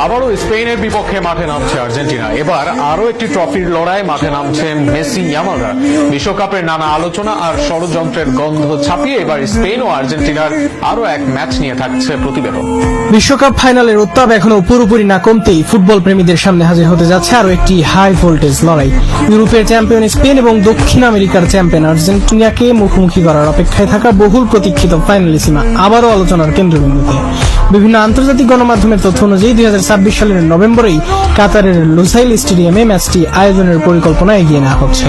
আবারও স্পেনের বিপক্ষে মাঠে নামছে আর্জেন্টিনা। এবার আরও একটি ট্রফির লড়াই মাঠে নামছে মেসি ইয়ামালরা। বিশ্বকাপের নানা আলোচনা আর ষড়যন্ত্রের গন্ধ ছাপিয়ে এবার স্পেন ও আর্জেন্টিনার আরও এক ম্যাচ নিয়ে থাকছে প্রতিবেদন। বিশ্বকাপ ফাইনালের উত্তাপ এখনো পুরোপুরি না কমতেই ফুটবল প্রেমীদের সামনে হাজির হতে যাচ্ছে আরও একটি হাই ভোল্টেজ লড়াই। ইউরোপের চ্যাম্পিয়ন স্পেন এবং দক্ষিণ আমেরিকার চ্যাম্পিয়ন আর্জেন্টিনাকে মুখোমুখি করার অপেক্ষায় থাকা বহুল প্রতীক্ষিত ফাইনালিসিমা আবারও আলোচনার কেন্দ্রবিন্দুতে। বিভিন্ন আন্তর্জাতিক গণমাধ্যমের তথ্য অনুযায়ী 2026 সালের নভেম্বরেই কাতারের লুসাইল স্টেডিয়ামে ম্যাচটি আয়োজনের পরিকল্পনা এগিয়ে নেওয়া হচ্ছে।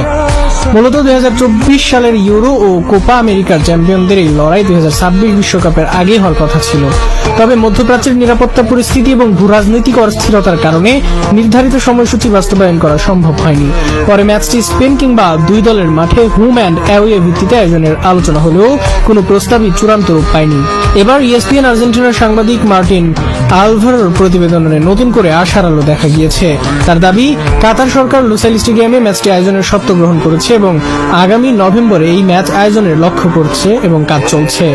মূলত 2024 সালের ইউরো ও কোপা আমেরিকার চ্যাম্পিয়নদের এই লড়াই 2026 বিশ্বকাপের আগে হওয়ার কথা ছিল। তবে মধ্যপ্রাচ্যের নিরাপত্তা পরিস্থিতি এবং ভূরাজনৈতিক অস্থিরতার কারণে নির্ধারিত সময়সূচি বাস্তবায়ন করা সম্ভব হয়নি। পরে ম্যাচটি স্পেন কিংবা দুই দলের মাঠে হোম অ্যান্ড অ্যাওয়ে ভিত্তিতে আয়োজনের আলোচনা হলেও কোনো প্রস্তাবই চূড়ান্ত রূপ পায়নি। এবার ESPN আর্জেন্টিনার সাংবাদিক মার্টিন আলভারোর প্রতিবেদনে নতুন করে আশার আলো দেখা গিয়েছে। তার দাবি, কাতার সরকার লুসাইল স্টেডিয়ামে ম্যাচটি আয়োজনের শর্ত গ্রহণ করেছে এবং আগামী নভেম্বরে এই ম্যাচ আয়োজনের লক্ষ্য করছে এবং কাজ চলছে।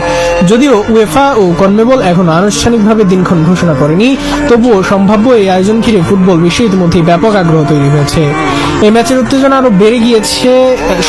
যদিও উয়েফা ও কনমেবল এখনো আনুষ্ঠানিকভাবে দিনক্ষণ ঘোষণা করেনি, তবুও সম্ভাব্য এই আয়োজন ঘিরে ফুটবল বিশ্বে ইতিমধ্যেই ব্যাপক আগ্রহ তৈরি হয়েছে। এই ম্যাচের উত্তেজনা আরো বেড়ে গিয়েছে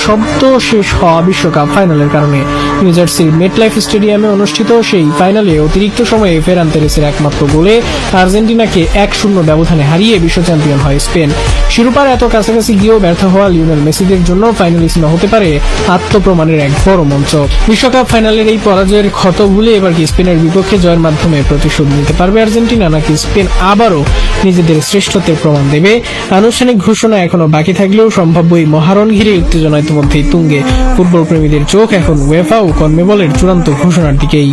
সদ্য শেষ হওয়া বিশ্বকাপ ফাইনালের কারণে। নিউ জার্সির মেটলাইফ স্টেডিয়ামে অনুষ্ঠিত সেই ফাইনালে অতিরিক্ত সময়ে ফেরান তেরেসের একমাত্র গোলে আর্জেন্টিনাকে 1-0 ব্যবধানে হারিয়ে বিশ্ব চ্যাম্পিয়ন হয় স্পেন। শিরোপার এত কাছাকাছি গিয়েও ব্যর্থ হওয়া লিওনেল মেসিদের জন্য ফাইনালিসিমা হতে পারে আত্মপ্রমাণের এক বড় মঞ্চ। বিশ্বকাপ ফাইনালের এই পরাজয়ের ক্ষত ভুলে এবার কি স্পেনের বিপক্ষে জয়ের মাধ্যমে প্রতিশোধ নিতে পারবে আর্জেন্টিনা, নাকি স্পেন আবারও নিজেদের শ্রেষ্ঠত্বের প্রমাণ দেবে? আনুষ্ঠানিক ঘোষণা এখনো বাকি থাকলেও সম্ভাব্য এই মহারণ ঘিরে উত্তেজনা ইতিমধ্যেই তুঙ্গে। ফুটবল প্রেমীদের চোখ এখন উয়েফা ও কনমেবলের চূড়ান্ত ঘোষণার দিকেই।